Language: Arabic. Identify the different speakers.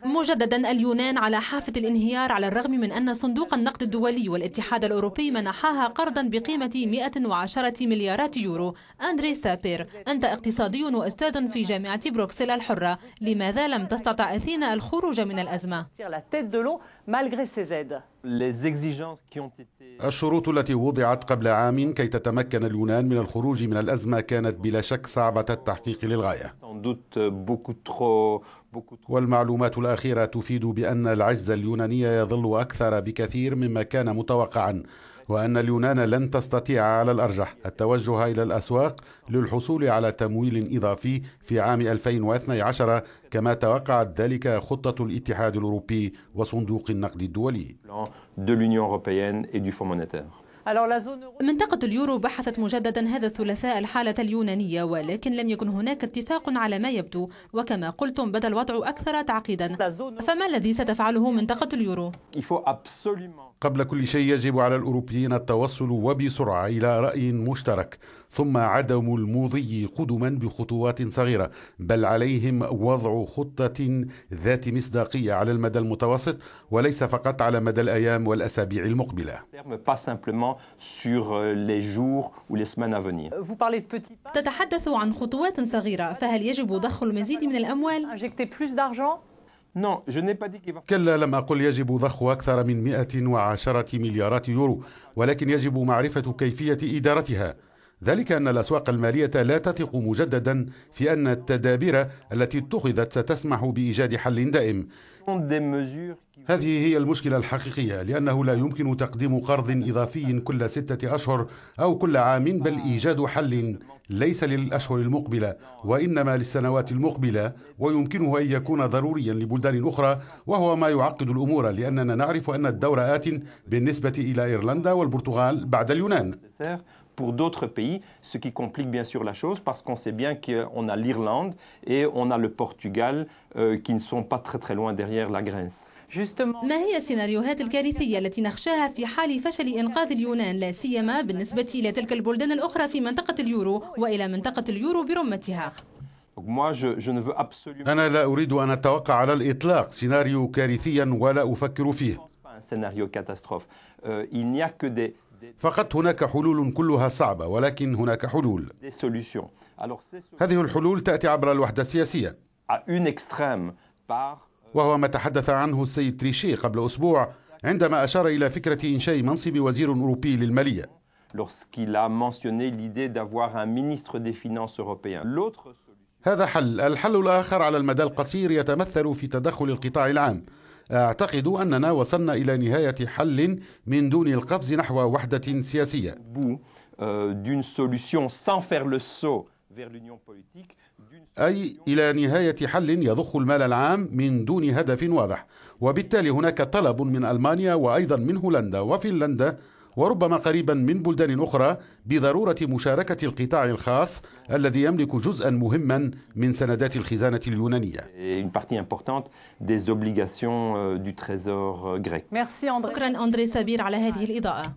Speaker 1: مجددا اليونان على حافة الانهيار على الرغم من أن صندوق النقد الدولي والاتحاد الأوروبي منحاها قرضا بقيمة 110 مليارات يورو. أندري سابير، أنت اقتصادي وأستاذ في جامعة بروكسل الحرة، لماذا لم تستطع أثينا الخروج من الأزمة؟
Speaker 2: الشروط التي وضعت قبل عام كي تتمكن اليونان من الخروج من الأزمة كانت بلا شك صعبة التحقيق للغاية، والمعلومات الأخيرة تفيد بأن العجز اليوناني يظل أكثر بكثير مما كان متوقعا، وأن اليونان لن تستطيع على الأرجح التوجه إلى الأسواق للحصول على تمويل إضافي في عام 2012 كما توقعت ذلك خطة الاتحاد الأوروبي وصندوق النقد الدولي.
Speaker 1: منطقة اليورو بحثت مجددا هذا الثلاثاء الحالة اليونانية، ولكن لم يكن هناك اتفاق على ما يبدو، وكما قلتم بدا الوضع أكثر تعقيدا. فما الذي ستفعله منطقة اليورو؟
Speaker 2: قبل كل شيء يجب على الأوروبيين التوصل وبسرعة إلى رأي مشترك، ثم عدم المضي قدما بخطوات صغيرة، بل عليهم وضع خطة ذات مصداقية على المدى المتوسط وليس فقط على مدى الأيام والأسابيع المقبلة.
Speaker 1: تتحدث عن خطوات صغيرة، فهل يجب ضخ المزيد من الأموال؟
Speaker 2: كلا، لم أقل يجب ضخ أكثر من 110 مليارات يورو، ولكن يجب معرفة كيفية إدارتها. ذلك أن الأسواق المالية لا تثق مجددا في أن التدابير التي اتخذت ستسمح بإيجاد حل دائم. هذه هي المشكلة الحقيقية، لأنه لا يمكن تقديم قرض إضافي كل 6 أشهر أو كل عام، بل إيجاد حل ليس للأشهر المقبلة وإنما للسنوات المقبلة، ويمكنه أن يكون ضروريا لبلدان أخرى، وهو ما يعقد الأمور، لأننا نعرف أن الدور آت بالنسبة إلى إيرلندا والبرتغال بعد اليونان.
Speaker 3: Pour d'autres pays, ce qui complique bien sûr la chose, parce qu'on sait bien qu'on a l'Irlande et on a le Portugal qui ne sont pas très loin derrière la Grèce.
Speaker 1: ما هي السيناريوهات الكارثية التي نخشاها في حال فشل إنقاذ اليونان، لا سيما بالنسبة إلى تلك البلدان الأخرى في منطقة اليورو وإلى منطقة اليورو برمتها؟
Speaker 2: أنا لا أريد أن أتوقع على الإطلاق سيناريو كارثيا ولا أفكر فيه. فقط هناك حلول كلها صعبة، ولكن هناك حلول. هذه الحلول تأتي عبر الوحدة السياسية، وهو ما تحدث عنه السيد تريشيه قبل أسبوع عندما أشار إلى فكرة إنشاء منصب وزير أوروبي للمالية. هذا حل. الحل الآخر على المدى القصير يتمثل في تدخل القطاع العام. أعتقد أننا وصلنا إلى نهاية حل من دون القفز نحو وحدة سياسية، أي إلى نهاية حل يضخ المال العام من دون هدف واضح. وبالتالي هناك طلب من ألمانيا وأيضا من هولندا وفنلندا وربما قريبا من بلدان أخرى بضرورة مشاركة القطاع الخاص الذي يملك جزءا مهما من سندات الخزانة اليونانية.
Speaker 1: شكرا أندري سابير على هذه الإضاءة.